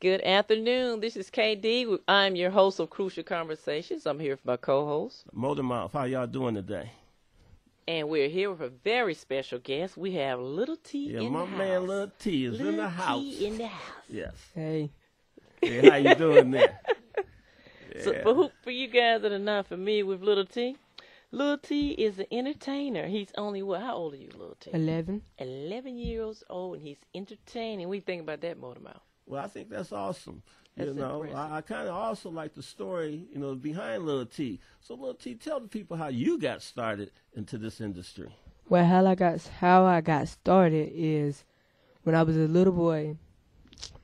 Good afternoon. This is KD. I'm your host of Crucial Conversations. I'm here with my co-host. Motor Mouth, how y'all doing today? And we're here with a very special guest. We have Little T in the house. Yeah, my man Little T is in the house. Little T in the house. Yes. Hey. Hey, how you doing there? So for you guys that are not familiar with Little T is an entertainer. He's only, how old are you, Little T? 11. 11 years old, and he's entertaining. What do you think about that, Motor Mouth? Well, I think that's awesome. That's impressive. I kind of also like the story, behind Little T. So, Little T, tell the people how you got started into this industry. Well, how I got started is when I was a little boy.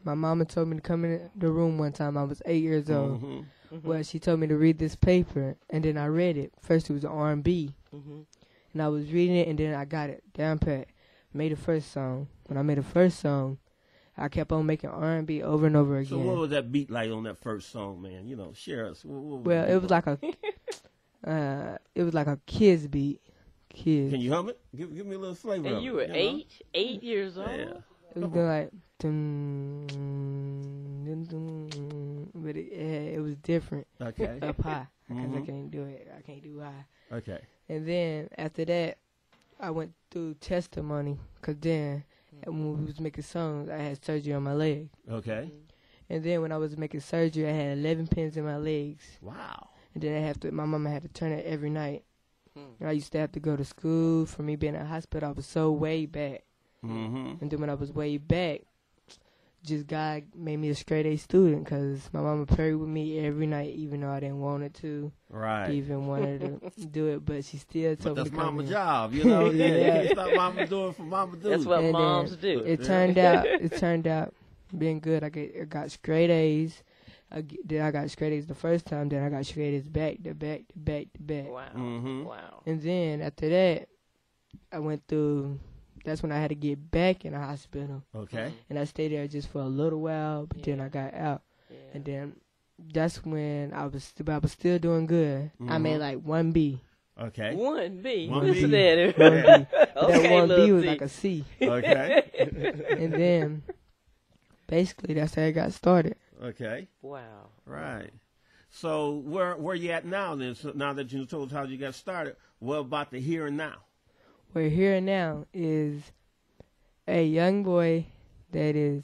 My mama told me to come in the room one time. I was 8 years old. Mm-hmm. Mm-hmm. Well, she told me to read this paper, and then I read it. First, it was R&B, and I was reading it, and then I got it down pat. Made the first song. When I made the first song, I kept on making R&B over and over again. So what was that beat like on that first song, man? Share us. Well, it was like a kid's beat. Kids. Can you hum it? Give me a little flavor. And of you were it, 8 years old? Yeah. It was like, but it was different. Okay. Up high, because I can't do it. I can't do high. Okay. And then after that, I went through testimony, because then when we was making songs, I had surgery on my leg. Okay. And then when I was making surgery, I had 11 pins in my legs. Wow. And then my mama had to turn it every night. And I used to have to go to school. For me being in the hospital, I was so way back. Mm-hmm. And then when I was way back, just God made me a straight A student, because my mama prayed with me every night, even though I didn't want it to. Right. Even wanted to do it, but she still told me to come mama's in. job, Yeah. It's not mama doing for mama do. That's what And moms then do. It turned out being good. I got straight A's. Then I got straight A's the first time. Then I got straight A's back to back to back to back. Wow. Mm-hmm. Wow. And then after that, I went through. That's when I had to get back in the hospital. Okay. And I stayed there just for a little while, but then I got out. Yeah. And then that's when I was still doing good. I made like 1B. Okay. 1B. 1B. Listen to that. 1B. Okay, That 1B Lil was T. like a C. Okay. And then basically that's how I got started. Okay. Wow. Right. So where you at now then? So now that you told us how you got started, what about the here and now? We're here now is a young boy that is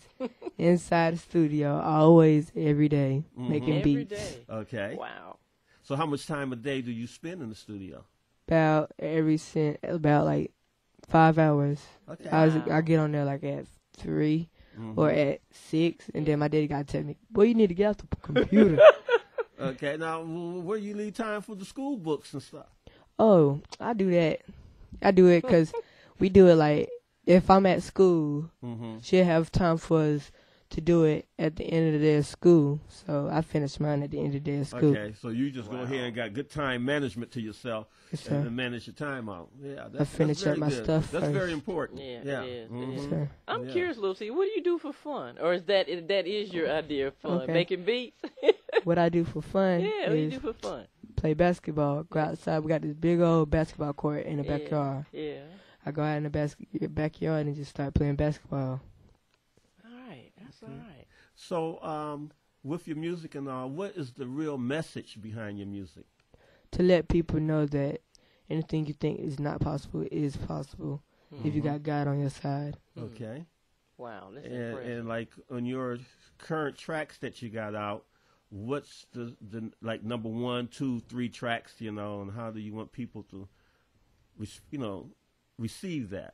inside the studio always, every day, making Every beats. day. Okay. Wow. So how much time a day do you spend in the studio? About like 5 hours. Okay. I get on there like at 3 or at 6, and then my daddy got to tell me, boy, you need to get off the computer. Okay. Now, where you leave time for the school books and stuff? Oh, I do that. I do it because we do it like, if I'm at school, she'll have time for us to do it at the end of the day of school. So I finish mine at the end of the day of school. Okay, so you just go ahead and got good time management to yourself and manage your time out. Yeah, I finish that's up my very good. stuff That's first. very important. Yeah, it is. Mhm. It is. Sure. I'm Yeah. curious, Lil T, what do you do for fun? Or is that is your idea of fun? Okay. Making beats? What I do for fun Yeah, what do you is do for fun? play basketball. Go outside. We got this big old basketball court in the backyard. Yeah. I go out in the backyard and just start playing basketball. All right. That's all right. So, with your music and all, what is the real message behind your music? To let people know that anything you think is not possible is possible if you got God on your side. Okay. Wow, that's impressive. And like on your current tracks that you got out, what's the like number 1, 2, 3 tracks, and how do you want people to, receive that?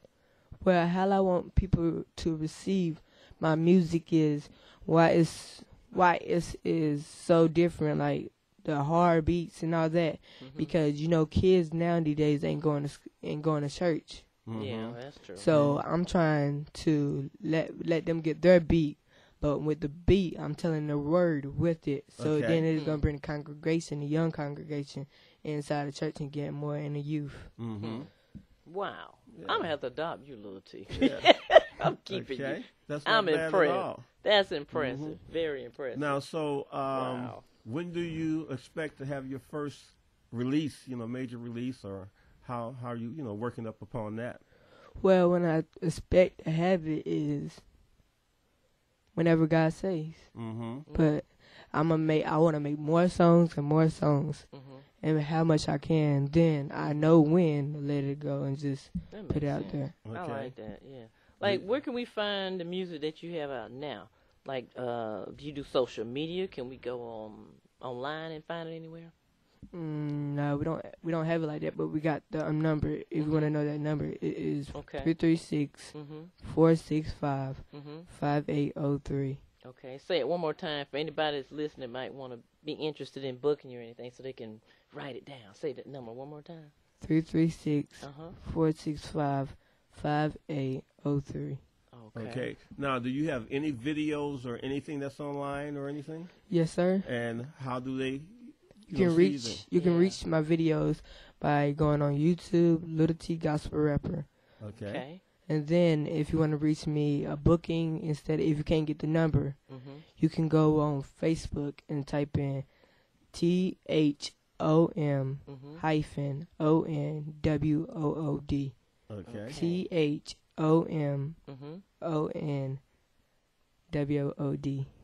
Well, how I want people to receive my music is why it is so different, like the hard beats and all that, because kids nowadays ain't going to church. Yeah, that's true. So I'm trying to let them get their beat, but with the beat, I'm telling the word with it. So Okay. then it's gonna bring the congregation, the young congregation, inside the church and get more in the youth. Mm-hmm. Wow. Yeah. I'm going to have to adopt you, Lil T. Yeah. I'm keeping you. Okay. That's not I'm bad impressed. at all. That's impressive. Very impressive. Now, so Wow. when do you expect to have your first release, major release, or how are you, working up upon that? Well, when I expect to have it is whenever God says. But I want to make more songs and more songs, and how much I can. Then I know when to let it go and just put it out there. Okay. I like that. Yeah. Like, where can we find the music that you have out now? Like, do you do social media? Can we go online and find it anywhere? No, we don't have it like that, but we got the number. If you want to know that number, it is 336-465-5803. Okay, say it one more time for anybody that's listening that might want to be interested in booking you or anything, so they can write it down. Say that number one more time. 336-465-5803. Okay. Now, do you have any videos or anything that's online or anything? Yes, sir. And how do they? You can reach my videos by going on YouTube, Little T Gospel Rapper. Okay. And then if you want to reach me a booking if you can't get the number, you can go on Facebook and type in THOM-ONWOOD. Okay. THOMONWOOD.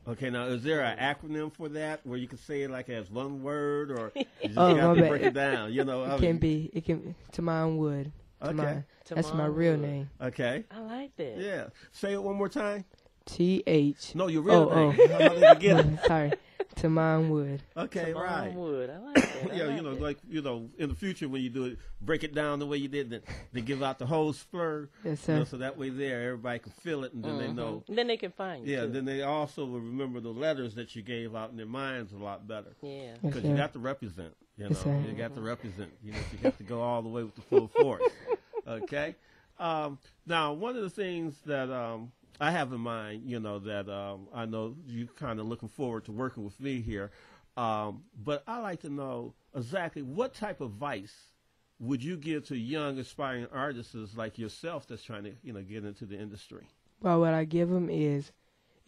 Okay, now is there an acronym for that where you can say it like as one word, or you just my got to bad. break it down? You know, It can be Tamon Wood. Okay. That's my real name. Okay. I like that. Yeah. Say it one more time. TH. No, your real name. How did you get it? Sorry. Tamon Wood. Okay, Tamon right. Wood. I like that. Yeah, in the future when you do it, break it down the way you did, then give out the whole slur. Yes, sir. So that way everybody can feel it, and then they know. And then they can find you. Yeah, too. then they also will remember the letters that you gave out in their minds a lot better. Yeah. Because you got to represent. You Yes, know, sir. you got to represent. You got to go all the way with the full force. Okay. Now, one of the things that I have in mind, that I know you kind of looking forward to working with me here, but I like to know exactly what type of advice would you give to young aspiring artists like yourself that's trying to get into the industry? Well, what I give them is,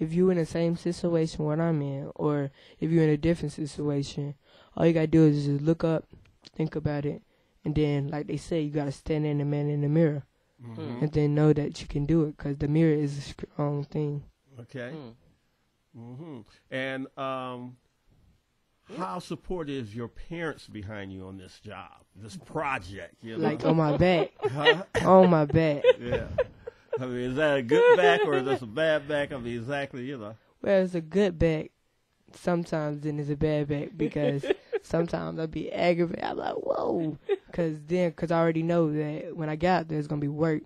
if you're in the same situation what I'm in, or if you're in a different situation, all you gotta do is just look up, think about it, and then, like they say, you gotta stand in the man in the mirror. And then know that you can do it, because the mirror is a strong thing. Okay. And how supportive is your parents behind you on this job, this project? Like on my back. On my back. Yeah. I mean, is that a good back or is that a bad back? I mean, exactly, Well, it's a good back. Sometimes then it's a bad back, because sometimes I'll be aggravated. I'm like, whoa. Because I already know that when I got there, it's going to be work,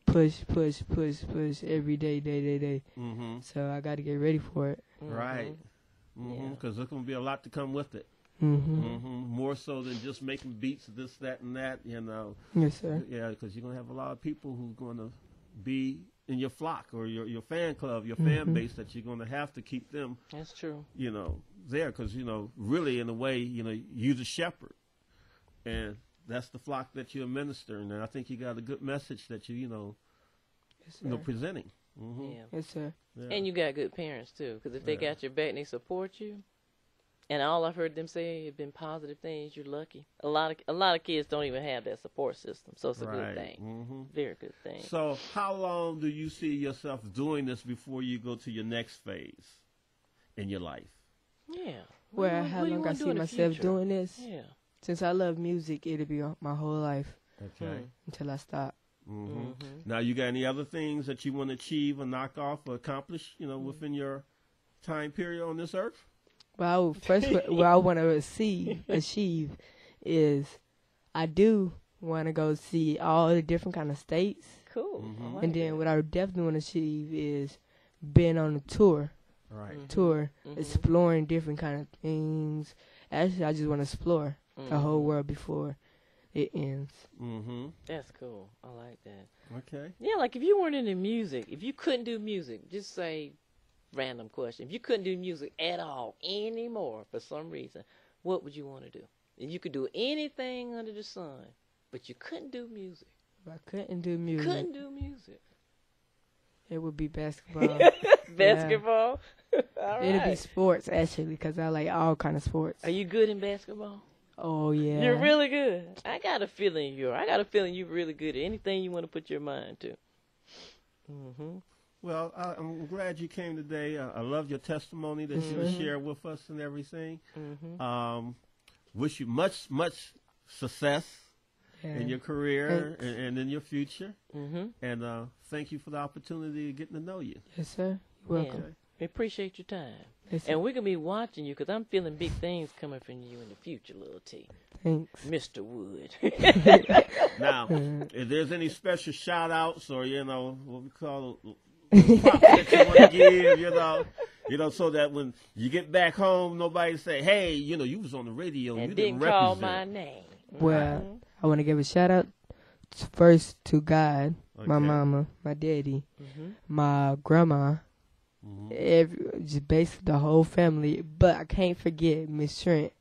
push every day. So I got to get ready for it. Right. Because there's going to be a lot to come with it. More so than just making beats, this, that, and that, Yes, sir. Yeah, because you're going to have a lot of people who are going to be in your flock or your fan club, your fan base, that you're going to have to keep them. That's true. There, because, really in a way, you're the shepherd. And that's the flock that you administer, and I think you got a good message that you presenting. Yeah. Yes, sir. Yeah. And you got good parents too, because if they got your back and they support you, and all I've heard them say have been positive things, you're lucky. A lot of kids don't even have that support system, so it's a good thing. Very good thing. So, how long do you see yourself doing this before you go to your next phase in your life? Yeah. Well, how long I see myself doing this? Yeah. Since I love music, it'll be my whole life. Okay. Until I stop. Now, you got any other things that you want to achieve or knock off or accomplish, within your time period on this earth? Well, what I want to achieve is, I do want to go see all the different kind of states. Cool. And then what I definitely want to achieve is being on a tour. Right. Exploring different kind of things. Actually, I just want to explore the whole world before it ends. That's cool. I like that. Okay. Yeah, like if you weren't into music, if you couldn't do music, just say, random question, if you couldn't do music at all anymore for some reason, what would you want to do? If you could do anything under the sun, but you couldn't do music. If I couldn't do music. It would be basketball. Basketball? All right. It'll be sports, actually, because I like all kind of sports. Are you good in basketball? Oh, yeah. You're really good. I got a feeling you're really good at anything you want to put your mind to. Well, I'm glad you came today. I love your testimony that you share with us and everything. Wish you much success in your career and in your future. And thank you for the opportunity of getting to know you. Yes, sir. You're welcome. Yeah. We appreciate your time. Yes, and we're going to be watching you because I'm feeling big things coming from you in the future, little T. Thanks. Mr. Wood. Now, if there's any special shout-outs or, what we call props that you want to give, so that when you get back home, nobody say, hey, you was on the radio and you didn't call represent. my name. Well, I want to give a shout-out first to God, my mama, my daddy, my grandma, just basically the whole family. But I can't forget Miss Trent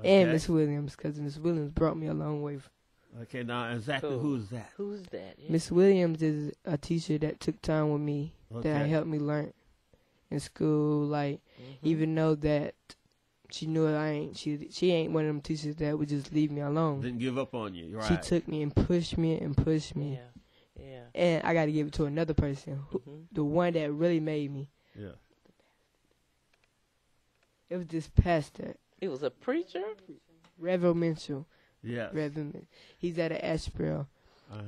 and Miss Williams because Miss Williams brought me a long way. Okay, now exactly who's that? Who's that? Yeah. Miss Williams is a teacher that took time with me that helped me learn in school. Like, even though that she knew she ain't one of them teachers that would just leave me alone. Didn't give up on you, right? She took me and pushed me. Yeah. And I got to give it to another person, the one that really made me. Yeah. It was this pastor. It was a preacher? Reverend Mitchell. Yes. Reverend. He's out of Asheboro.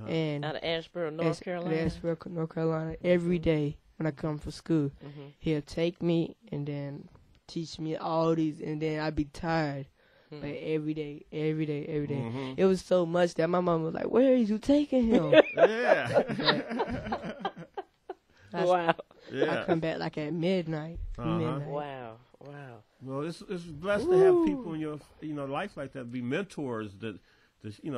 And out of Asheboro, North Carolina? Asheboro, North Carolina. Every day when I come for school, he'll take me and then teach me all these, and then I'd be tired. Like every day. It was so much that my mom was like, where are you taking him? Yeah. Wow. Yeah. I come back like at midnight. Wow. Well, it's blessed to have people in your life like that, be mentors that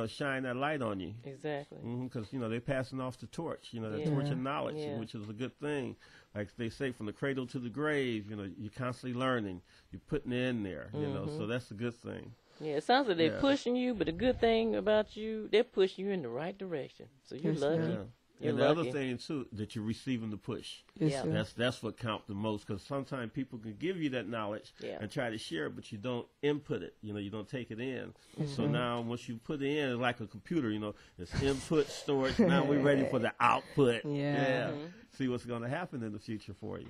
shine that light on you. Exactly. Because they're passing off the torch, the torch of knowledge, which is a good thing. Like they say, from the cradle to the grave, you're constantly learning. You're putting it in there, so that's a good thing. Yeah, it sounds like they're pushing you, but the good thing about you, they're pushing you in the right direction. So you're lucky. Yeah. You're and lucky. the other thing, too, that you're receiving the push. Yes, sir. That's what counts the most, because sometimes people can give you that knowledge and try to share it, but you don't input it. You don't take it in. So now once you put it in, it's like a computer, it's input, storage. Now we're ready for the output. Yeah. See what's going to happen in the future for you.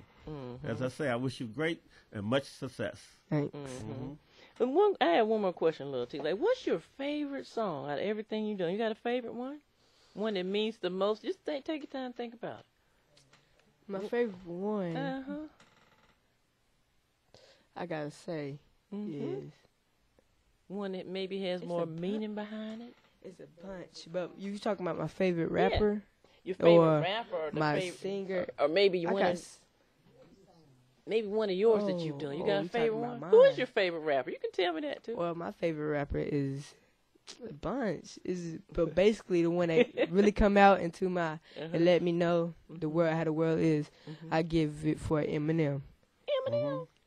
As I say, I wish you great and much success. Thanks. But I have one more question, little T. Like, what's your favorite song out of everything you've done? You got a favorite one? One that means the most? Just take your time and think about it. My favorite one, I gotta say, is one that maybe has more meaning behind it. It's a bunch, but you talking about my favorite rapper? Your favorite or rapper, or my favorite singer, or maybe maybe one of yours that you've done. You got a you favorite talking one? about Who is mine? your favorite rapper? You can tell me that too. Well, my favorite rapper is a bunch. But basically the one that really come out into my and let me know the world how the world is. I give it for Eminem.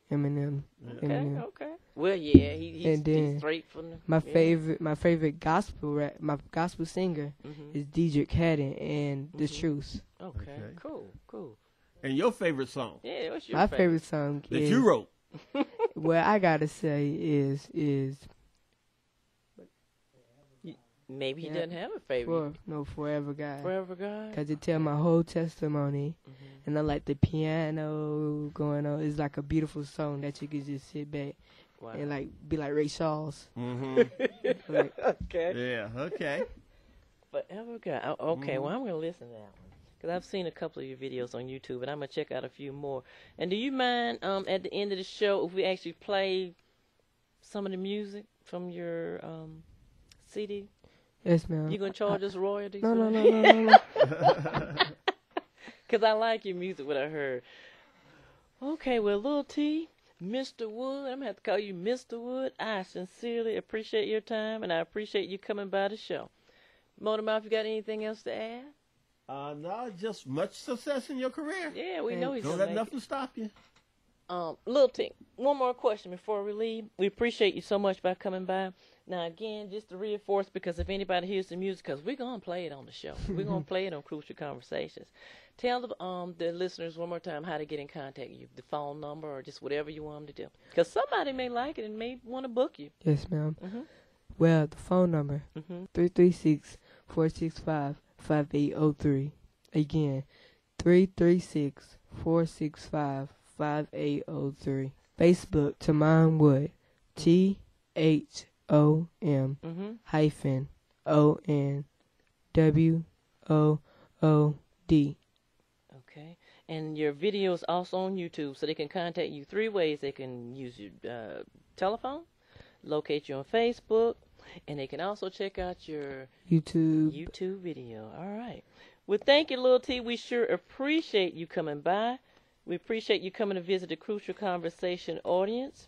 Eminem. Okay. Well, yeah, he's straight from the. My favorite gospel my gospel singer is Dedrick Haddon and The Truth. Okay. Cool. And your favorite song? Yeah, what's your My favorite song that is you wrote? Well, I gotta say is maybe he doesn't have a favorite. Forever God. Forever God. Cause it tell my whole testimony, and I like the piano going on. It's like a beautiful song that you can just sit back and like be like Ray Charles. Okay. Yeah. Okay. Forever God. Okay. Well, I'm gonna listen to that one because I've seen a couple of your videos on YouTube, and I'm gonna check out a few more. And do you mind at the end of the show if we actually play some of the music from your CD? Yes, ma'am. You gonna charge us royalties? No. Because I like your music, what I heard. Okay, well, Lil T, Mr. Wood, I'm going to have to call you Mr. Wood. I sincerely appreciate your time, and I appreciate you coming by the show. Motormouth, you got anything else to add? No, just much success in your career. Yeah, we know he's Don't gonna let make nothing stop you. Lil T, one more question before we leave. We appreciate you so much by coming by. Now, again, just to reinforce, because if anybody hears the music, because we're going to play it on the show. We're going to play it on Crucial Conversations. Tell the listeners one more time how to get in contact with you, the phone number or just whatever you want them to do. Because somebody may like it and may want to book you. Yes, ma'am. Well, the phone number, 336-465-5803. Again, 336-465-5803. Facebook, Tamon Wood. THOM hyphen ONWOOD. Okay. And your video is also on YouTube, so they can contact you 3 ways. They can use your telephone, locate you on Facebook, and they can also check out your YouTube video. All right. Well, thank you, Lil T. We sure appreciate you coming by. We appreciate you coming to visit the Crucial Conversation audience.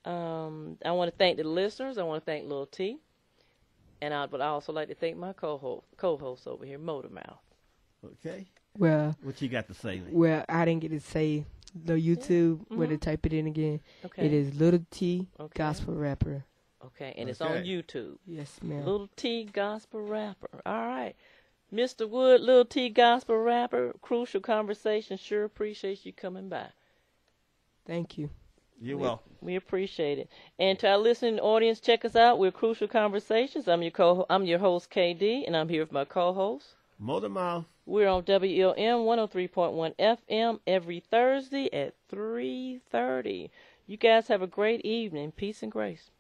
I want to thank the listeners. I want to thank Lil T. But I also like to thank my co-host over here, Motormouth. Okay. Well, what you got to say? Well, I didn't get to say the YouTube where to type it in again. Okay. It is Little T Gospel Rapper. Okay, and it's on YouTube. Yes, ma'am. Little T Gospel Rapper. All right. Mr. Wood, Little T Gospel Rapper, Crucial Conversation. Sure appreciate you coming by. Thank you. You're welcome. We appreciate it. And to our listening audience, check us out. We're Crucial Conversations. I'm your host, KD, and I'm here with my co-host, Motormouth. We're on WLM 103.1 FM every Thursday at 3:30. You guys have a great evening. Peace and grace.